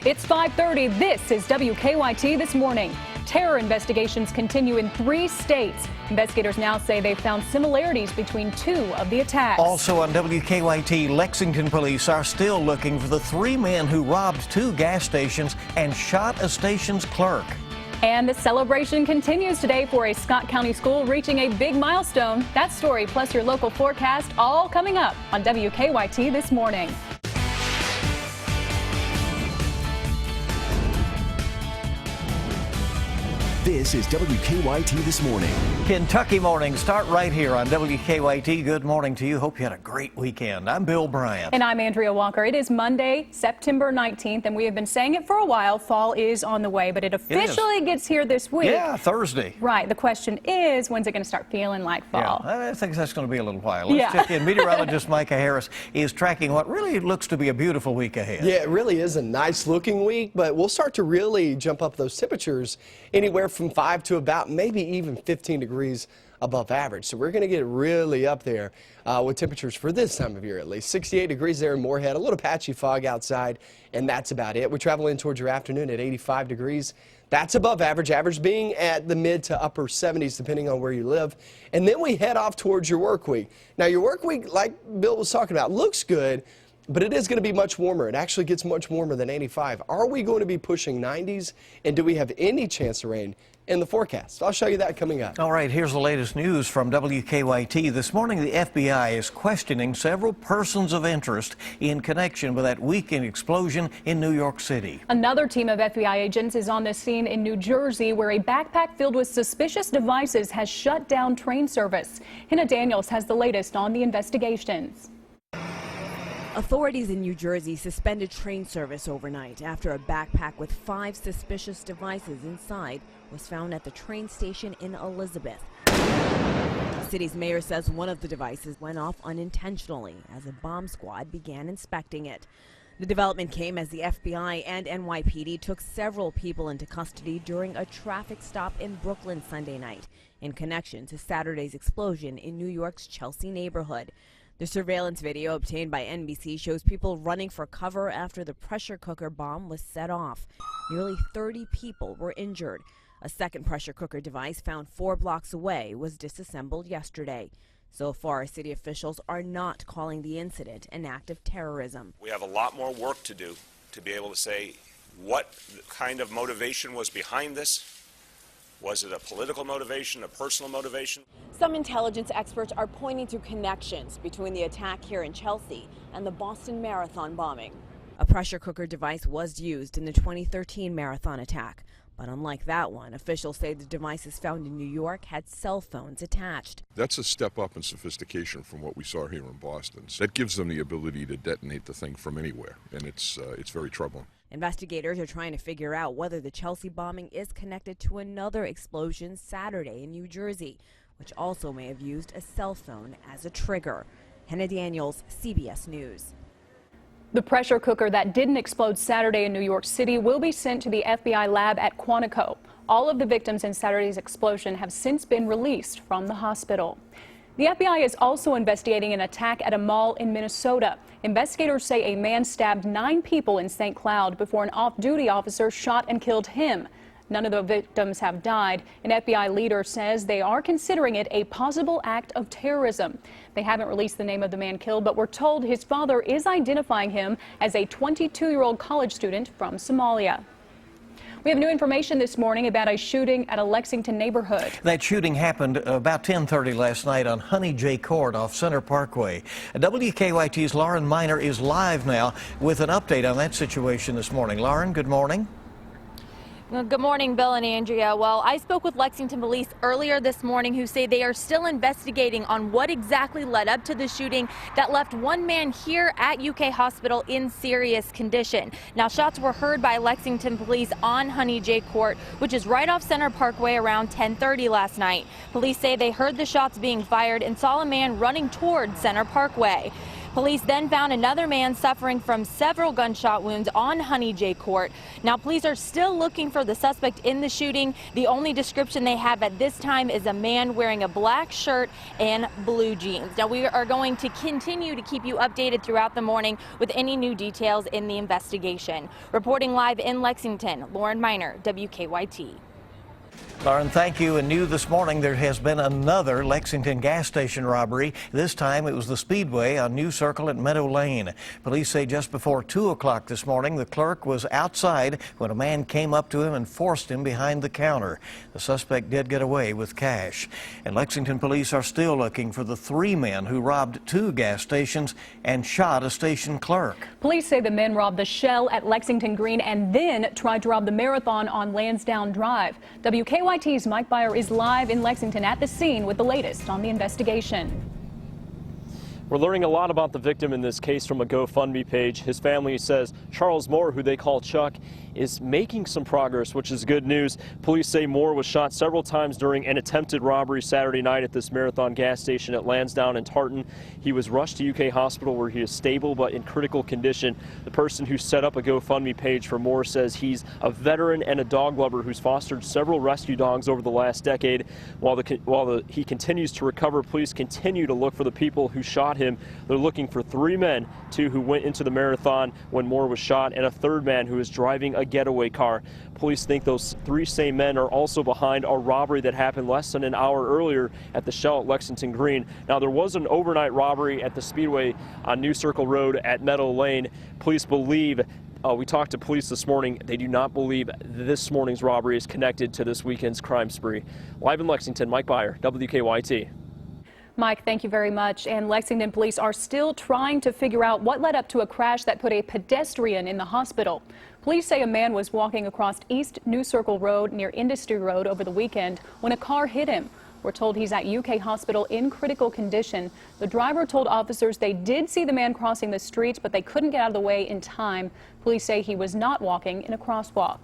It's 5:30. This is WKYT This Morning. Terror investigations continue in 3 states. Investigators now say they found similarities between 2 of the attacks. Also on WKYT, Lexington police are still looking for the 3 men who robbed 2 gas stations and shot a station's clerk. And the celebration continues today for a Scott County school reaching a big milestone. That story plus your local forecast all coming up on WKYT This Morning. This is WKYT This Morning. Kentucky mornings start right here on WKYT. Good morning to you. Hope you had a great weekend. I'm Bill Bryant. And I'm Andrea Walker. It is Monday, September 19th, and we have been saying it for a while. Fall is on the way, but it officially gets here this week. Yeah, Thursday. Right. The question is, when's it going to start feeling like fall? Yeah, I think that's going to be a little while. Let's check in. Meteorologist Micah Harris is tracking what really looks to be a beautiful week ahead. Yeah, it really is a nice looking week, but we'll start to really jump up those temperatures anywhere from 5 to about maybe even 15 degrees above average. So we're going to get really up there with temperatures for this time of year at least. 68 degrees there in Moorhead, a little patchy fog outside, and that's about it. We're traveling towards your afternoon at 85 degrees. That's above average, average being at the mid to upper 70s depending on where you live. And then we head off towards your work week. Now your work week, like Bill was talking about, looks good, but it is going to be much warmer. It actually gets much warmer than 85. Are we going to be pushing 90s? And do we have any chance of rain in the forecast? I'll show you that coming up. All right, here's the latest news from WKYT. This morning, the FBI is questioning several persons of interest in connection with that weekend explosion in New York City. Another team of FBI agents is on the scene in New Jersey where a backpack filled with suspicious devices has shut down train service. Hannah Daniels has the latest on the investigations. Authorities in New Jersey suspended train service overnight after a backpack with 5 suspicious devices inside was found at the train station in Elizabeth. The city's mayor says one of the devices went off unintentionally as a bomb squad began inspecting it. The development came as the FBI and NYPD took several people into custody during a traffic stop in Brooklyn Sunday night in connection to Saturday's explosion in New York's Chelsea neighborhood. The surveillance video obtained by NBC shows people running for cover after the pressure cooker bomb was set off. Nearly 30 people were injured. A second pressure cooker device found 4 blocks away was disassembled yesterday. So far, city officials are not calling the incident an act of terrorism. We have a lot more work to do to be able to say what kind of motivation was behind this. Was it a political motivation, a personal motivation? Some intelligence experts are pointing to connections between the attack here in Chelsea and the Boston Marathon bombing. A pressure cooker device was used in the 2013 marathon attack. But unlike that one, officials say the devices found in New York had cell phones attached. That's a step up in sophistication from what we saw here in Boston. That gives them the ability to detonate the thing from anywhere, and it's very troubling. Investigators are trying to figure out whether the Chelsea bombing is connected to another explosion Saturday in New Jersey, which also may have used a cell phone as a trigger. Hannah Daniels, CBS News. The pressure cooker that didn't explode Saturday in New York City will be sent to the FBI lab at Quantico. All of the victims in Saturday's explosion have since been released from the hospital. The FBI is also investigating an attack at a mall in Minnesota. Investigators say a man stabbed 9 people in St. Cloud before an off-duty officer shot and killed him. None of the victims have died. An FBI leader says they are considering it a possible act of terrorism. They haven't released the name of the man killed, but we're told his father is identifying him as a 22-year-old college student from Somalia. We have new information this morning about a shooting at a Lexington neighborhood. That shooting happened about 10:30 last night on Honey J Court off Center Parkway. WKYT's Lauren Miner is live now with an update on that situation this morning. Lauren, good morning. Well, good morning, Bill and Andrea. Well, I spoke with Lexington police earlier this morning who say they are still investigating on what exactly led up to the shooting that left one man here at UK Hospital in serious condition. Now, shots were heard by Lexington police on Honey J Court, which is right off Center Parkway around 10:30 last night. Police say they heard the shots being fired and saw a man running toward Center Parkway. Police then found another man suffering from several gunshot wounds on Honey J Court. Now, police are still looking for the suspect in the shooting. The only description they have at this time is a man wearing a black shirt and blue jeans. Now, we are going to continue to keep you updated throughout the morning with any new details in the investigation. Reporting live in Lexington, Lauren Miner, WKYT. Lauren, thank you. And new this morning, there has been another Lexington gas station robbery. This time it was the Speedway on New Circle at Meadow Lane. Police say just before 2 o'clock this morning, the clerk was outside when a man came up to him and forced him behind the counter. The suspect did get away with cash. And Lexington police are still looking for the 3 men who robbed 2 gas stations and shot a station clerk. Police say the men robbed the Shell at Lexington Green and then tried to rob the Marathon on Lansdowne Drive. WKYT's Mike Byer is live in Lexington at the scene with the latest on the investigation. We're learning a lot about the victim in this case from a GoFundMe page. His family says Charles Moore, who they call Chuck, is making some progress, which is good news. Police say Moore was shot several times during an attempted robbery Saturday night at this Marathon gas station at Lansdowne and Tartan. He was rushed to UK Hospital where he is stable but in critical condition. The person who set up a GoFundMe page for Moore says he's a veteran and a dog lover who's fostered several rescue dogs over the last decade. While he continues to recover, police continue to look for the people who shot him. They're looking for 3 men, 2 who went into the Marathon when Moore was shot, and a 3rd man who is driving a getaway car. Police think those 3 same men are also behind a robbery that happened less than an hour earlier at the Shell at Lexington Green. Now, there was an overnight robbery at the Speedway on New Circle Road at Meadow Lane. Police believe we talked to police this morning. They do not believe this morning's robbery is connected to this weekend's crime spree. Live in Lexington, Mike Byer, WKYT. Mike, thank you very much. And Lexington police are still trying to figure out what led up to a crash that put a pedestrian in the hospital. Police say a man was walking across East New Circle Road near Industry Road over the weekend when a car hit him. We're told he's at UK Hospital in critical condition. The driver told officers they did see the man crossing the street, but they couldn't get out of the way in time. Police say he was not walking in a crosswalk.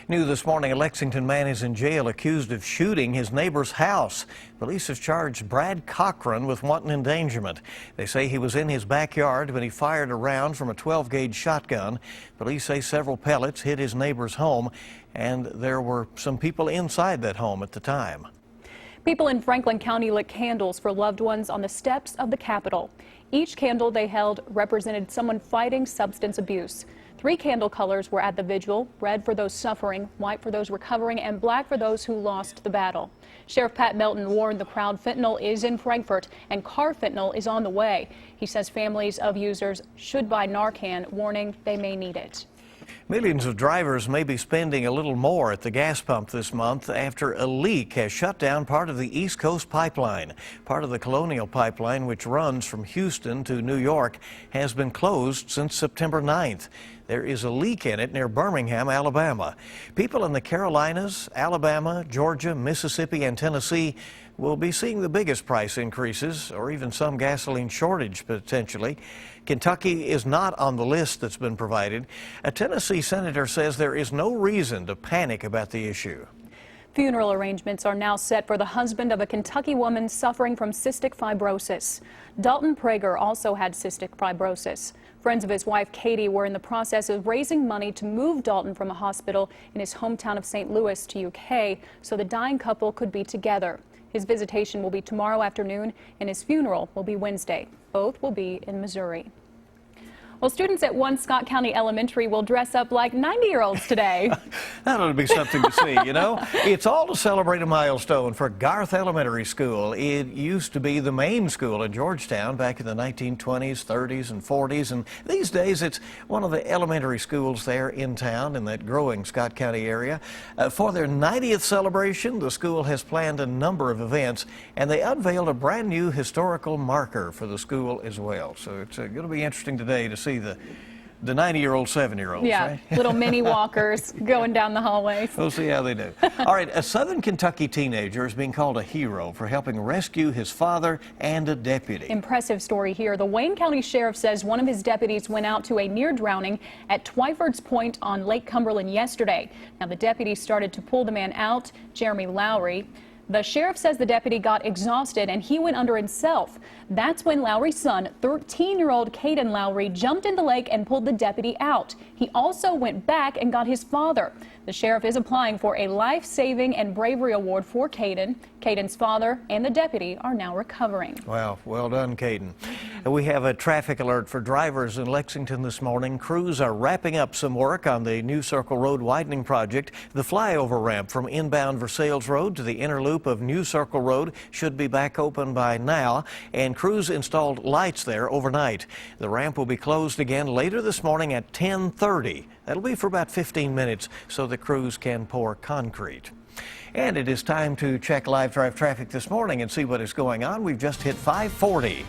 New this morning, a Lexington man is in jail accused of shooting his neighbor's house. Police have charged Brad Cochran with wanton endangerment. They say he was in his backyard when he fired a round from a 12-gauge shotgun. Police say several pellets hit his neighbor's home, and there were some people inside that home at the time. People in Franklin County lit candles for loved ones on the steps of the Capitol. Each candle they held represented someone fighting substance abuse. 3 candle colors were at the vigil: red for those suffering, white for those recovering, and black for those who lost the battle. Sheriff Pat Melton warned the crowd fentanyl is in Frankfort and carfentanil is on the way. He says families of users should buy Narcan, warning they may need it. Millions of drivers may be spending a little more at the gas pump this month after a leak has shut down part of the East Coast pipeline. Part of the Colonial Pipeline, which runs from Houston to New York, has been closed since September 9th. There is a leak in it near Birmingham, Alabama. People in the Carolinas, Alabama, Georgia, Mississippi, and Tennessee will be seeing the biggest price increases, or even some gasoline shortage potentially. Kentucky is not on the list that's been provided. A Tennessee senator says there is no reason to panic about the issue. Funeral arrangements are now set for the husband of a Kentucky woman suffering from cystic fibrosis. Dalton Prager also had cystic fibrosis. Friends of his wife, Katie, were in the process of raising money to move Dalton from a hospital in his hometown of St. Louis to UK so the dying couple could be together. His visitation will be tomorrow afternoon, and his funeral will be Wednesday. Both will be in Missouri. Well, students at one Scott County Elementary will dress up like 90-year-olds today. That ought to be something to see, you know. It's all to celebrate a milestone for Garth Elementary School. It used to be the main school in Georgetown back in the 1920s, 30s, and 40s, and these days it's one of the elementary schools there in town in that growing Scott County area. For their 90th celebration, the school has planned a number of events, and they unveiled a brand new historical marker for the school as well. So it's going to be interesting today to see the 90-year-old, 7-year-olds, yeah, right? Little mini walkers going down the hallways. We'll see how they do. All right, a Southern Kentucky teenager is being called a hero for helping rescue his father and a deputy. Impressive story here. The Wayne County Sheriff says one of his deputies went out to a near drowning at Twyford's Point on Lake Cumberland yesterday. Now, the deputy started to pull the man out, Jeremy Lowry. The sheriff says the deputy got exhausted and he went under himself. That's when Lowry's son, 13-year-old Caden Lowry, jumped in the lake and pulled the deputy out. He also went back and got his father. The sheriff is applying for a life-saving and bravery award for Caden. Caden's father and the deputy are now recovering. Wow, well done, Caden. We have a traffic alert for drivers in Lexington this morning. Crews are wrapping up some work on the New Circle Road widening project. The flyover ramp from inbound Versailles Road to the inner loop of New Circle Road should be back open by now, and crews installed lights there overnight. The ramp will be closed again later this morning at 10:30. That'll be for about 15 minutes so the crews can pour concrete. And it is time to check live drive traffic this morning and see what is going on. We've just hit 540.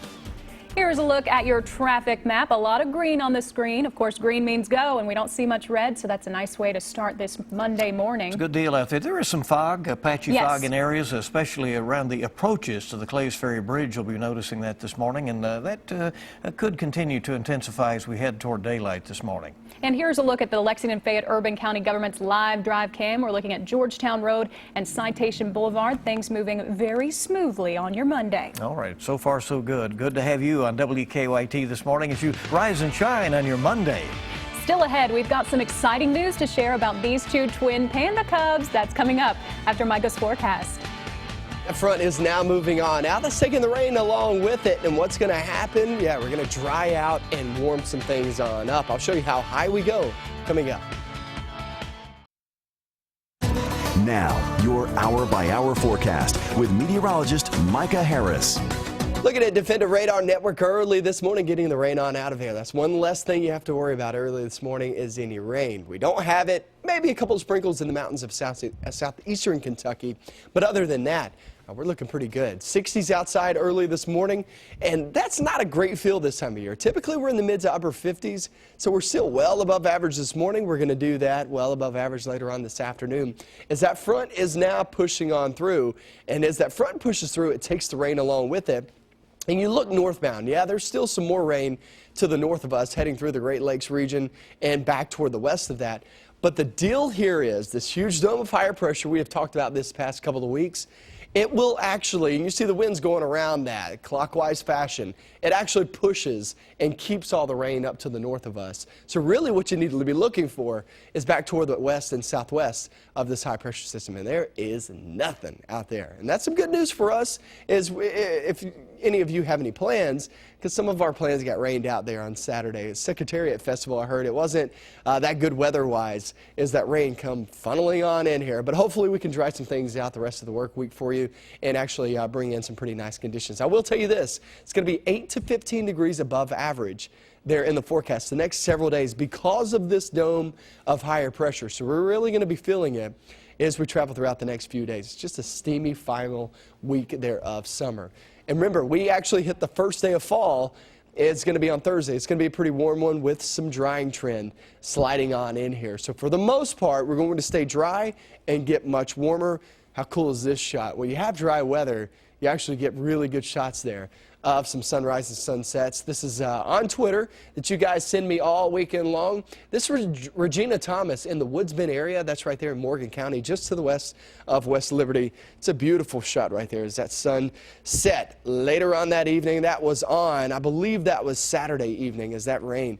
Here's a look at your traffic map. A lot of green on the screen. Of course, green means go, and we don't see much red, so that's a nice way to start this Monday morning. It's a good deal out there. There is some fog, patchy fog in areas, especially around the approaches to the Clays Ferry Bridge. You'll be noticing that this morning, and that could continue to intensify as we head toward daylight this morning. And here's a look at the Lexington-Fayette Urban County Government's live drive cam. We're looking at Georgetown Road and Citation Boulevard. Things moving very smoothly on your Monday. All right, so far so good. Good to have you on WKYT this morning as you rise and shine on your Monday. Still ahead, we've got some exciting news to share about these two twin panda cubs. That's coming up after Micah's forecast. That front is now moving on. Now that's taking the rain along with it. And what's going to happen? Yeah, we're going to dry out and warm some things on up. I'll show you how high we go coming up. Now, your hour-by-hour forecast with meteorologist Micah Harris. Looking at Defender Radar Network early this morning, getting the rain on out of here. That's one less thing you have to worry about early this morning is any rain. We don't have it. Maybe a couple of sprinkles in the mountains of southeastern Kentucky. But other than that, we're looking pretty good. 60s outside early this morning, and that's not a great feel this time of year. Typically, we're in the mid to upper 50s, so we're still well above average this morning. We're going to do that well above average later on this afternoon as that front is now pushing on through. And as that front pushes through, it takes the rain along with it. And you look northbound, yeah, there's still some more rain to the north of us heading through the Great Lakes region and back toward the west of that. But the deal here is this huge dome of higher pressure we have talked about this past couple of weeks. It will actually, and you see the winds going around that clockwise fashion, it actually pushes and keeps all the rain up to the north of us. So really what you need to be looking for is back toward the west and southwest of this high pressure system, and there is nothing out there. And that's some good news for us is if any of you have any plans, because some of our plans got rained out there on Saturday. Secretariat Festival, I heard it wasn't that good weather-wise, is that rain come funneling on in here. But hopefully we can dry some things out the rest of the work week for you and actually bring in some pretty nice conditions. I will tell you this, it's going to be 8 to 15 degrees above average there in the forecast the next several days because of this dome of higher pressure. So we're really going to be feeling it as we travel throughout the next few days. It's just a steamy final week there of summer. And remember, we actually hit the first day of fall. It's going to be on Thursday. It's going to be a pretty warm one with some drying trend sliding on in here. So for the most part, we're going to stay dry and get much warmer. How cool is this shot? When you have dry weather, you actually get really good shots there of some sunrises and sunsets. This is on Twitter that you guys send me all weekend long. This is Regina Thomas in the Woods Bend area. That's right there in Morgan County, just to the west of West Liberty. It's a beautiful shot right there as that sun set later on that evening. That was on, I believe that was Saturday evening as that rain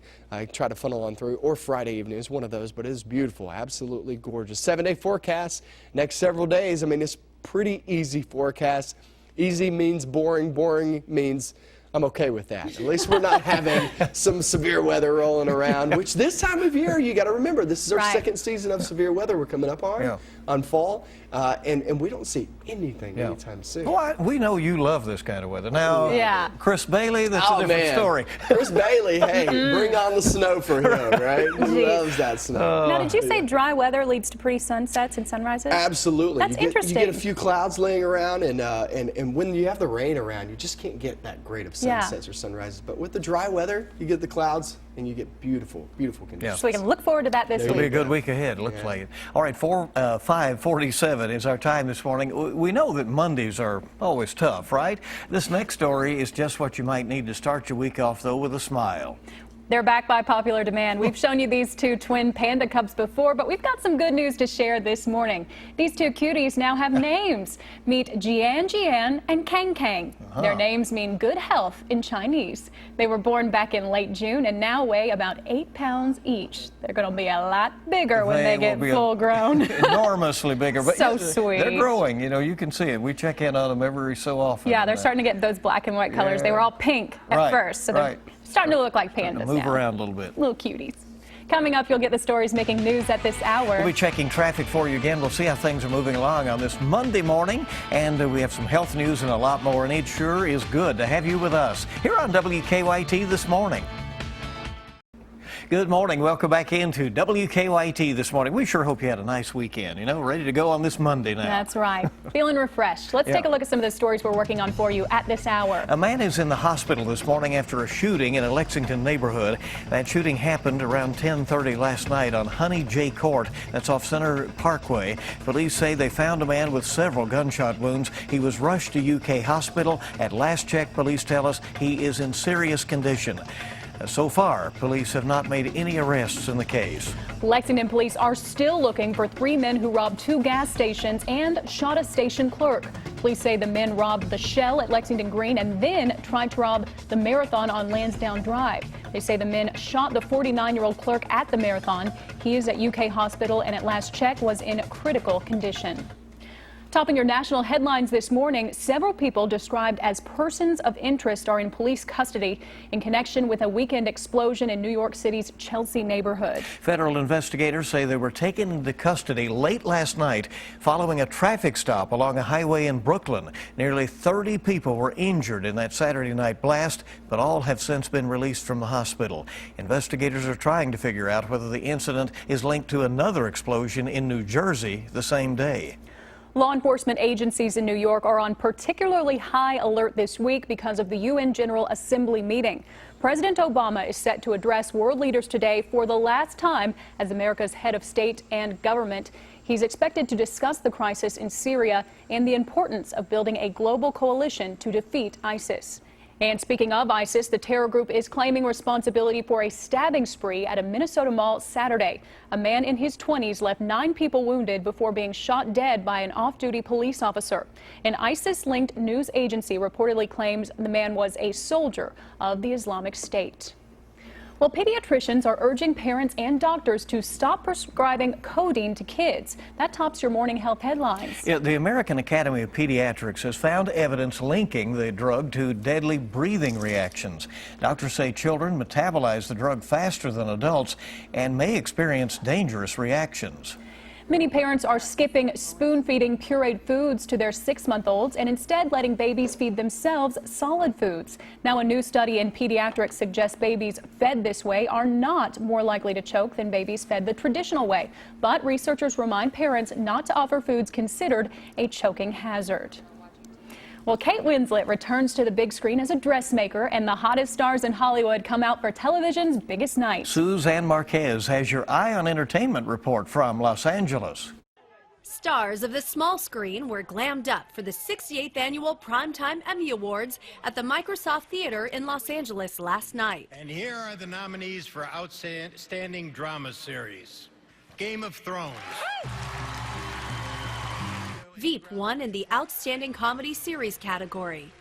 tried to funnel on through, or Friday evening. It's one of those, but it is beautiful, absolutely gorgeous. 7-day forecast next several days. I mean, it's pretty easy forecast. Easy means boring. Boring means I'm okay with that. At least we're not having some severe weather rolling around, which this time of year, you got to remember, this is our second season of severe weather we're coming up on fall, and we don't see anything anytime soon. Well, we know you love this kind of weather. Now, Chris Bailey, that's a different story. Chris Bailey, hey, bring on the snow for him, right? He loves that snow. Now, did you say dry weather leads to pretty sunsets and sunrises? Absolutely. That's interesting. You get a few clouds laying around, and when you have the rain around, you just can't get that great of sunsets or sunrises. But with the dry weather, you get the clouds and you get beautiful, beautiful conditions. So we can look forward to that this week. It'll be a good week ahead, looks like it. All right, 5:47 is our time this morning. We know that Mondays are always tough, right? This next story is just what you might need to start your week off, though, with a smile. They're back by popular demand. We've shown you these two twin panda cubs before, but we've got some good news to share this morning. These two cuties now have names. Meet Jian Jian and Kang Kang. Their names mean good health in Chinese. They were born back in late June and now weigh about 8 pounds each. They're going to be a lot bigger when they get full grown. Enormously bigger. But so sweet. They're growing. You know, you can see it. We check in on them every so often. Yeah, they're starting to get those black and white colors. They were all pink at first, so they're starting to look like pandas now. Move around a little bit. Little cuties. Coming up, you'll get the stories making news at this hour. We'll be checking traffic for you again. We'll see how things are moving along on this Monday morning. And we have some health news and a lot more. And it sure is good to have you with us here on WKYT this morning. Good morning. Welcome back into WKYT this morning. We sure hope you had a nice weekend, you know, ready to go on this Monday now. That's right. Feeling refreshed. Let's take a look at some of the stories we're working on for you at this hour. A man is in the hospital this morning after a shooting in a Lexington neighborhood. That shooting happened around 10:30 last night on Honey J Court. That's off Center Parkway. Police say they found a man with several gunshot wounds. He was rushed to UK hospital. At last check, police tell us he is in serious condition. So far, police have not made any arrests in the case. Lexington police are still looking for 3 men who robbed 2 gas stations and shot a station clerk. Police say the men robbed the Shell at Lexington Green and then tried to rob the Marathon on Lansdowne Drive. They say the men shot the 49-year-old clerk at the Marathon. He is at UK hospital and at last check was in critical condition. Topping your national headlines this morning, several people described as persons of interest are in police custody in connection with a weekend explosion in New York City's Chelsea neighborhood. Federal investigators say they were taken into custody late last night following a traffic stop along a highway in Brooklyn. Nearly 30 people were injured in that Saturday night blast, but all have since been released from the hospital. Investigators are trying to figure out whether the incident is linked to another explosion in New Jersey the same day. Law enforcement agencies in New York are on particularly high alert this week because of the UN General Assembly meeting. President Obama is set to address world leaders today for the last time as America's head of state and government. He's expected to discuss the crisis in Syria and the importance of building a global coalition to defeat ISIS. And speaking of ISIS, the terror group is claiming responsibility for a stabbing spree at a Minnesota mall Saturday. A man in his 20s left 9 people wounded before being shot dead by an off-duty police officer. An ISIS-linked news agency reportedly claims the man was a soldier of the Islamic State. Well, pediatricians are urging parents and doctors to stop prescribing codeine to kids. That tops your morning health headlines. Yeah, the American Academy of Pediatrics has found evidence linking the drug to deadly breathing reactions. Doctors say children metabolize the drug faster than adults and may experience dangerous reactions. Many parents are skipping spoon-feeding pureed foods to their 6-month-olds and instead letting babies feed themselves solid foods. Now, a new study in pediatrics suggests babies fed this way are not more likely to choke than babies fed the traditional way. But researchers remind parents not to offer foods considered a choking hazard. Well, Kate Winslet returns to the big screen as a dressmaker, and the hottest stars in Hollywood come out for television's biggest night. Suzanne Marquez has your Eye on Entertainment report from Los Angeles. Stars of the small screen were glammed up for the 68th annual Primetime Emmy Awards at the Microsoft Theater in Los Angeles last night. And here are the nominees for Outstanding Drama Series. Game of Thrones. Veep won in the Outstanding Comedy Series category.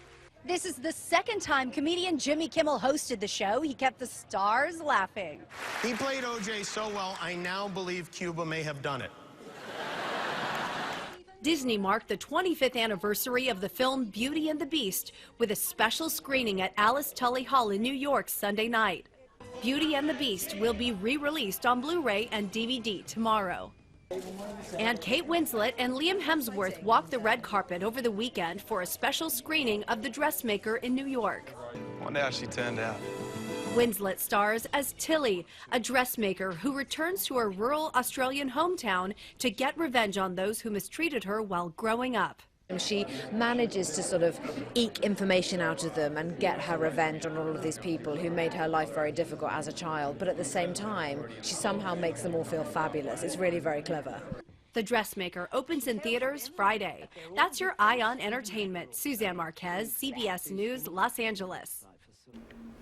This is the second time comedian Jimmy Kimmel hosted the show. He kept the stars laughing. He played O.J. so well, I now believe Cuba may have done it. Disney marked the 25th anniversary of the film Beauty and the Beast with a special screening at Alice Tully Hall in New York Sunday night. Beauty and the Beast will be re-released on Blu-ray and DVD tomorrow. And Kate Winslet and Liam Hemsworth walked the red carpet over the weekend for a special screening of The Dressmaker in New York. I wonder how she turned out. Winslet stars as Tilly, a dressmaker who returns to her rural Australian hometown to get revenge on those who mistreated her while growing up. She manages to sort of eke information out of them and get her revenge on all of these people who made her life very difficult as a child, but at the same time, she somehow makes them all feel fabulous. It's really very clever. The Dressmaker opens in theaters Friday. That's your Eye on Entertainment. Suzanne Marquez, CBS News, Los Angeles.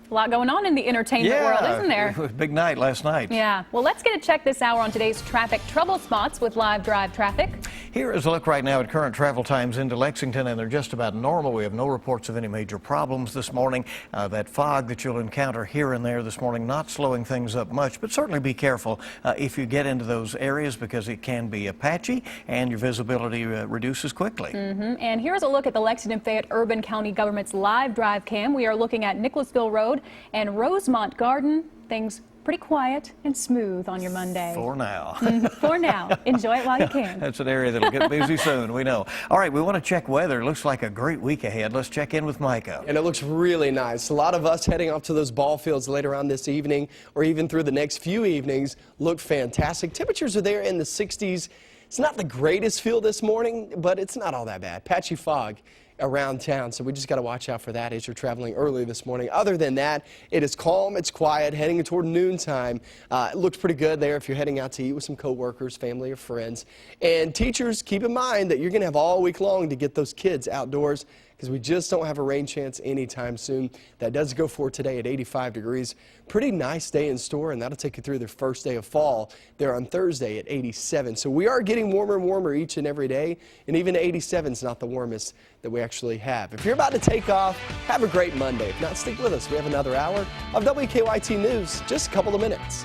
A lot going on in the entertainment world, isn't there? Big night last night. Yeah. Well, let's get a check this hour on today's traffic trouble spots with Live Drive Traffic. Here is a look right now at current travel times into Lexington, and they're just about normal. We have no reports of any major problems this morning. That fog that you'll encounter here and there this morning not slowing things up much, but certainly be careful if you get into those areas because it can be patchy and your visibility reduces quickly. And here's a look at the Lexington Fayette Urban County Government's Live Drive Cam. We are looking at Nicholasville Road and Rosemont Garden. Things pretty quiet and smooth on your Monday. For now. For now. Enjoy it while you can. That's an area that'll get busy soon, we know. All right, we want to check weather. It looks like a great week ahead. Let's check in with Micah. And it looks really nice. A lot of us heading off to those ball fields later on this evening or even through the next few evenings look fantastic. Temperatures are there in the 60s. It's not the greatest feel this morning, but it's not all that bad. Patchy fog around town, so we just got to watch out for that as you're traveling early this morning. Other than that, it is calm, it's quiet, heading toward noontime. It looks pretty good there if you're heading out to eat with some coworkers, family, or friends. And teachers, keep in mind that you're going to have all week long to get those kids outdoors because we just don't have a rain chance anytime soon. That does go for today at 85 degrees. Pretty nice day in store, and that'll take you through the first day of fall there on Thursday at 87. So we are getting warmer and warmer each and every day, and even 87 is not the warmest that we actually have. If you're about to take off, have a great Monday. If not, stick with us. We have another hour of WKYT News, just a couple of minutes.